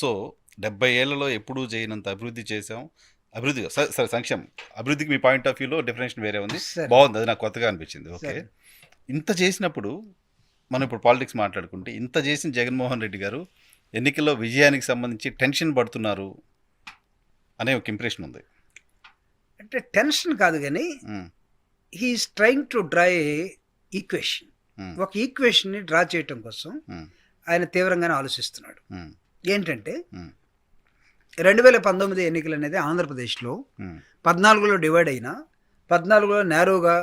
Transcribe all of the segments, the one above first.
So 70 ఏళ్లలో ఎప్పుడూ చేయనంత అభివృద్ధి చేసాం. అభివృద్ధి సరే సంక్షేమం. అభివృద్ధికి మీ పాయింట్ ఆఫ్ వ్యూలో డెఫినేషన్ వేరే ఉంది. సరే బాగుంది. అది నాకు కొత్తగా అనిపించింది. ఓకే. సరే ఇంత చేసినప్పుడు మనం ఇప్పుడు పాలిటిక్స్ మాట్లాడుకుంటే ఇంత చేసిన జగన్మోహన్ రెడ్డి గారు ఎన్నికల్లో విజయానికి సంబంధించి టెన్షన్ పడుతున్నారు అనే ఒక ఇంప్రెషన్ ఉంది. అంటే టెన్షన్ కాదు కానీ um, he's trying to draw a equation. Um, ఒక ఈక్వేషన్ని డ్రా చేయటం కోసం ఉమ్, ఆయన తీవ్రంగానే ఆలోచిస్తున్నాడు. ఉమ్, ఏంటంటే ఉమ్, 2019 ఎన్నికలు అనేది ఆంధ్రప్రదేశ్లో ఉమ్, 14లో డివైడ్ అయినా 14లో నేరోగా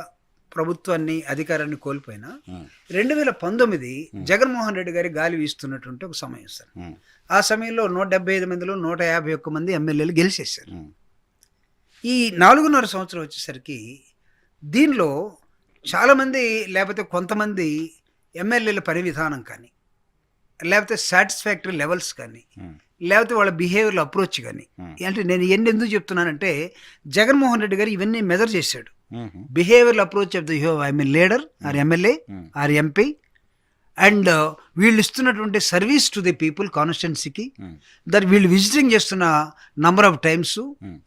ప్రభుత్వాన్ని అధికారాన్ని కోల్పోయినా ఉమ్, 2019 జగన్మోహన్ రెడ్డి గారి గాలి వీస్తున్నటువంటి ఒక సమయం సార్. ఉమ్, ఆ సమయంలో 175 మందిలో 151 మంది ఎమ్మెల్యేలు గెలిచేశారు. ఉమ్, ఈ 4.5 సంవత్సరం వచ్చేసరికి దీనిలో చాలామంది లేకపోతే కొంతమంది ఎమ్మెల్యేల పని విధానం కానీ లేకపోతే సాటిస్ఫాక్టరీ లెవెల్స్ కానీ ఉమ్, లేకపోతే వాళ్ళ బిహేవియర్ అప్రోచ్ కానీ ఉమ్, అంటే నేను ఇవన్నీ ఎందుకు చెప్తున్నానంటే జగన్మోహన్ రెడ్డి గారు ఇవన్నీ మెజర్ చేశాడు. Um, behaviour approach of the leader or MLA um, or MP and వీళ్ళు ఇస్తున్నటువంటి సర్వీస్ టు ది పీపుల్ కాన్స్టిట్యున్సీకి ఉమ్, వీళ్ళు విజిటింగ్ చేస్తున్న నంబర్ ఆఫ్ టైమ్స్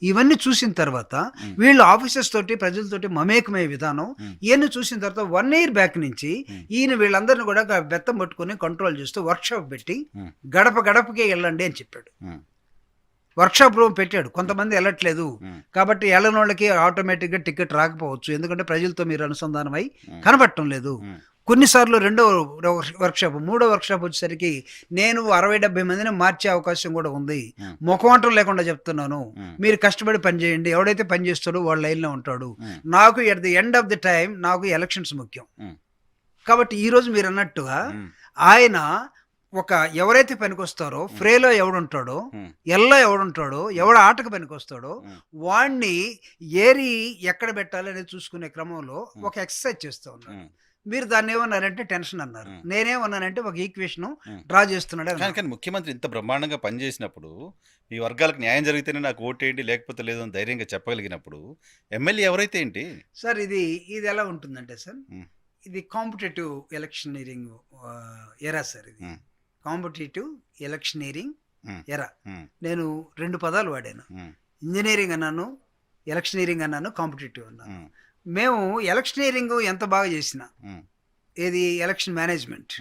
ఇవన్నీ చూసిన తర్వాత వీళ్ళు ఆఫీసర్స్ తోటి ప్రజలతోటి మమేకమయ్యే విధానం ఇవన్నీ చూసిన తర్వాత 1 year బ్యాక్ నుంచి ఈయన వీళ్ళందరినీ కూడా బెత్తం పట్టుకొని కంట్రోల్ చేస్తూ వర్క్షాప్ పెట్టి గడప గడపకే వెళ్ళండి అని చెప్పాడు. ఉమ్, వర్క్షాప్ రూమ్ పెట్టాడు. కొంతమంది వెళ్ళట్లేదు ఉమ్, కాబట్టి వెళ్ళని వాళ్ళకి ఆటోమేటిక్గా టికెట్ రాకపోవచ్చు, ఎందుకంటే ప్రజలతో మీరు అనుసంధానమై కనబడటం లేదు. కొన్నిసార్లు రెండో వర్క్షాప్ మూడో వర్క్షాప్ వచ్చేసరికి నేను 60-70 మందిని మార్చే అవకాశం కూడా ఉంది. ముఖమంటం లేకుండా చెప్తున్నాను, మీరు కష్టపడి పని చేయండి, ఎవడైతే పని చేస్తాడో వాళ్ళ లైన్లో ఉంటాడు. నాకు at the end of the time నాకు ఎలక్షన్స్ ముఖ్యం. కాబట్టి ఈరోజు మీరు అన్నట్టుగా ఆయన ఒక ఎవరైతే పనికొస్తారో ఫ్రేలో ఎవడుంటాడో ఎల్లో ఎవడుంటాడో ఎవడ ఆటకు పనికొస్తాడో వాడిని ఏరి ఎక్కడ పెట్టాలి అనేది చూసుకునే క్రమంలో ఒక ఎక్సర్సైజ్ చేస్తూ ఉన్నాడు. మీరు దాన్ని ఏమన్నారంటే టెన్షన్ అన్నారు, నేనేమన్నానంటే ఒక ఈక్వేషన్ డ్రా చేస్తున్నాడు. కానీ ముఖ్యమంత్రి ఇంత బ్రహ్మాండంగా పనిచేసినప్పుడు ఈ వర్గాలకు న్యాయం జరిగితేనే నాకు ఓటేయండి లేకపోతే లేదు అని ధైర్యంగా చెప్పగలిగినప్పుడు ఎమ్మెల్యే ఎవరైతే ఏంటి సార్? ఇది ఎలా ఉంటుందంటే సార్, ఇది కాంపిటేటివ్ ఎలక్షనీరింగ్ ఎరా సార్. ఇది కాంపిటేటివ్ ఎలక్షనీరింగ్ ఎరా. నేను 2 పదాలు వాడాను, ఇంజనీరింగ్ అన్నాను, ఎలక్షనీరింగ్ అన్నాను, కాంపిటేటివ్ అన్నాను. మేము ఎలక్షనీరింగ్ ఎంత బాగా చేసినా ఏది ఎలక్షన్ మేనేజ్మెంట్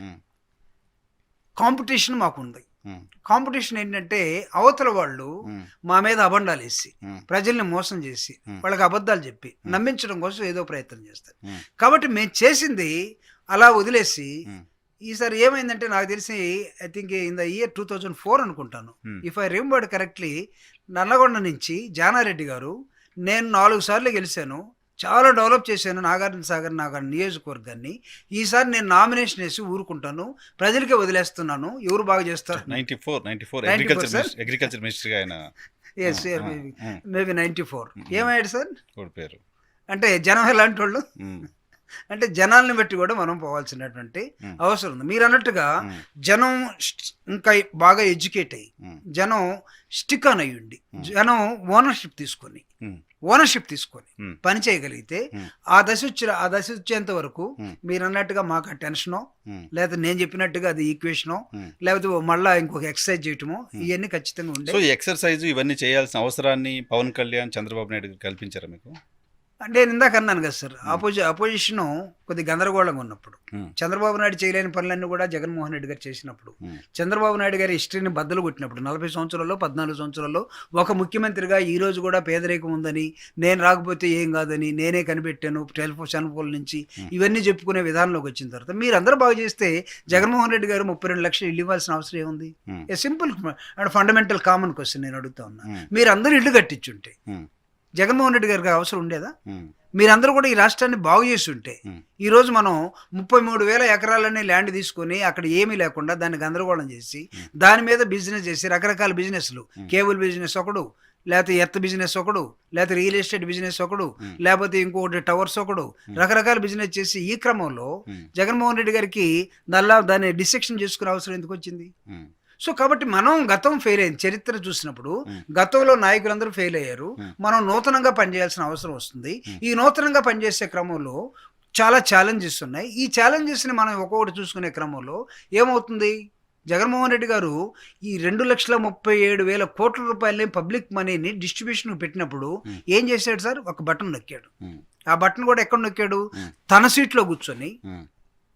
కాంపిటీషన్ మాకుంది. కాంపిటీషన్ ఏంటంటే అవతల వాళ్ళు మా మీద అబండాలు వేసి ప్రజల్ని మోసం చేసి వాళ్ళకి అబద్ధాలు చెప్పి నమ్మించడం కోసం ఏదో ప్రయత్నం చేస్తారు. కాబట్టి మేము చేసింది అలా వదిలేసి ఈసారి ఏమైందంటే నాకు తెలిసి I think in the year 2004 అనుకుంటాను, if I remembered correctly, Nalgonda నుంచి జానారెడ్డి గారు నేను 4 సార్లు గెలిచాను, చాలా డెవలప్ చేశాను నాగార్జున సాగర్ నియోజకవర్గాన్ని. ఈసారి నేను నామినేషన్ వేసి ఊరుకుంటాను, ప్రజలకే వదిలేస్తున్నాను, ఎవరు బాగా చేస్తారు. 94 అగ్రికల్చర్ మినిస్టర్గా ఆయన మేబీ 94 ఏమయ్యాడు సార్ పేరు. అంటే జనం ఎలాంటి వాళ్ళు అంటే జనాల్ని బట్టి కూడా మనం పోవాల్సినటువంటి అవసరం ఉంది. మీరు అన్నట్టుగా జనం ఇంకా బాగా ఎడ్యుకేట్ అయ్యి జనం స్టిక్ ఆన్ అయ్యి ఉండి జనం ఓనర్షిప్ తీసుకొని పని చేయగలిగితే ఆ దశ వచ్చేంత వరకు మీరు అన్నట్టుగా మాకు ఆ టెన్షనో లేకపోతే నేను చెప్పినట్టుగా అది ఈక్వేషనో లేకపోతే మళ్ళీ ఇంకొక ఎక్సర్సైజ్ చేయటమో ఇవన్నీ ఖచ్చితంగా ఉండే. సో ఎక్సర్సైజ్ ఇవన్నీ చేయాల్సిన అవసరాన్ని పవన్ కళ్యాణ్ చంద్రబాబు నాయుడు కల్పించారా మీకు? అంటే నేను ఇందాక అన్నాను కదా సార్, అపోజిషన్ కొద్ది గందరగోళంగా ఉన్నప్పుడు చంద్రబాబు నాయుడు చేయలేని పనులన్నీ కూడా జగన్మోహన్ రెడ్డి గారు చేసినప్పుడు, చంద్రబాబు నాయుడు గారి హిస్టరీని బద్దలు కొట్టినప్పుడు 40 సంవత్సరాల్లో 14 సంవత్సరాల్లో ఒక ముఖ్యమంత్రిగా ఈ రోజు కూడా పేదరికం ఉందని, నేను రాకపోతే ఏం కాదని, నేనే కనిపెట్టాను సెల్ ఫోన్ నుంచి ఇవన్నీ చెప్పుకునే విధానంలోకి వచ్చిన తర్వాత మీరు అందరూ బాగా చేస్తే జగన్మోహన్ రెడ్డి గారు 32 లక్షలు ఇల్లు ఇవ్వాల్సిన అవసరం ఏముంది? ఏ simple and fundamental common question నేను అడుగుతా ఉన్నా. మీరు అందరూ ఇల్లు కట్టించుంటే జగన్మోహన్ రెడ్డి గారికి అవసరం ఉండేదా? మీరందరూ కూడా ఈ రాష్ట్రాన్ని బాగు చేసి ఉంటే ఈరోజు మనం 33,000 ఎకరాలనే ల్యాండ్ తీసుకొని అక్కడ ఏమీ లేకుండా దాన్ని గందరగోళం చేసి దాని మీద బిజినెస్ చేసి రకరకాల బిజినెస్లు, కేబుల్ బిజినెస్ ఒకడు, లేకపోతే ఎర్త్ బిజినెస్ ఒకడు, లేకపోతే రియల్ ఎస్టేట్ బిజినెస్ ఒకడు, లేకపోతే ఇంకొకటి టవర్స్ ఒకడు, రకరకాల బిజినెస్ చేసి ఈ క్రమంలో జగన్మోహన్ రెడ్డి గారికి దాన్ని డిసెక్షన్ చేసుకునే అవసరం ఎందుకు వచ్చింది? సో కాబట్టి మనం గతం ఫెయిల్ అయింది. చరిత్ర చూసినప్పుడు గతంలో నాయకులందరూ ఫెయిల్ అయ్యారు, మనం నూతనంగా పనిచేయాల్సిన అవసరం వస్తుంది. ఈ నూతనంగా పనిచేసే క్రమంలో చాలా ఛాలెంజెస్ ఉన్నాయి. ఈ ఛాలెంజెస్ని మనం ఒక్కొక్కటి చూసుకునే క్రమంలో ఏమవుతుంది, జగన్మోహన్ రెడ్డి గారు ఈ 2,37,000 కోట్ల రూపాయలని పబ్లిక్ మనీని డిస్ట్రిబ్యూషన్ పెట్టినప్పుడు Hmm. ఏం చేశాడు సార్? ఒక బటన్ నొక్కాడు. ఉమ్, ఆ బటన్ కూడా ఎక్కడ నొక్కాడు? Hmm. తన సీట్లో కూర్చొని ఉమ్,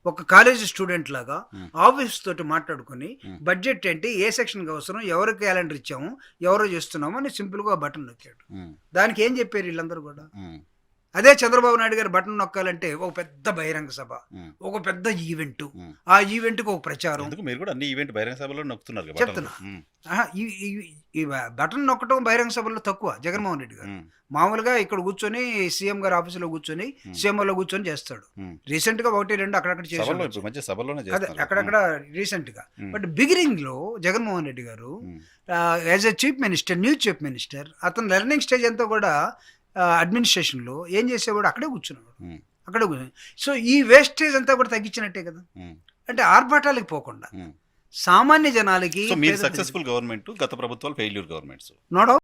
ఒక కాలేజ్ స్టూడెంట్ లాగా Hmm. ఆఫీస్ తోటి మాట్లాడుకొని Hmm. బడ్జెట్ ఏంటి, ఏ సెక్షన్కి అవసరం, ఎవరు క్యాలెండర్ ఇచ్చాము, ఎవరో చేస్తున్నాము అని సింపుల్గా బటన్ నొక్కాడు. ఉమ్, దానికి ఏం చెప్పారు వీళ్ళందరూ కూడా? ఉమ్, అదే చంద్రబాబు నాయుడు గారు బటన్ నొక్కాలంటే ఒక పెద్ద బహిరంగ సభ, ఉమ్, ఒక పెద్ద ఈవెంట్, ఉమ్. ఆ ఈవెంట్కి ఒక ప్రచారం. ఎందుకు మీరు కూడా అన్ని ఈవెంట్ బహిరంగ సభలో నొక్కుతున్నారు కదా చెప్తున్నా. బటన్లు? ఉమ్, ఆహా, ఈ బటన్ నొక్కడం బహిరంగ సభలో తక్కువ జగన్మోహన్ రెడ్డి గారు. ఉమ్, మామూలుగా ఇక్కడ కూర్చొని సీఎం గారు ఆఫీసులో కూర్చొని సీఎంఓలో కూర్చొని చేస్తాడు. ఉమ్. రీసెంట్ గా 1-2 అక్కడక్కడ సభలో చేశాడు. ఇప్పుడు మంచి సభలోనే అదే చేస్తున్నారు. అక్కడక్కడ రీసెంట్ గా. ఉమ్. బట్ బిగినింగ్ లో జగన్మోహన్ రెడ్డి గారు um, as a chief minister, new chief minister, అతను లెర్నింగ్ స్టేజ్ అంతా కూడా అడ్మినిస్ట్రేషన్ లో ఏం చేసేవాడు? అక్కడే కూర్చున్నాడు. ఉమ్, అక్కడే కూర్చుని సో ఈ వేస్టేజ్ అంతా కూడా తగ్గించినట్టే కదా. ఉమ్, అంటే ఆర్భాటాలకు పోకుండా ఉమ్. సామాన్య జనాలకి సో మీరు సక్సెస్ఫుల్ గవర్నమెంట్, గత ప్రభుత్వాలు ఫెయిల్యూర్ గవర్నమెంట్స్. No doubt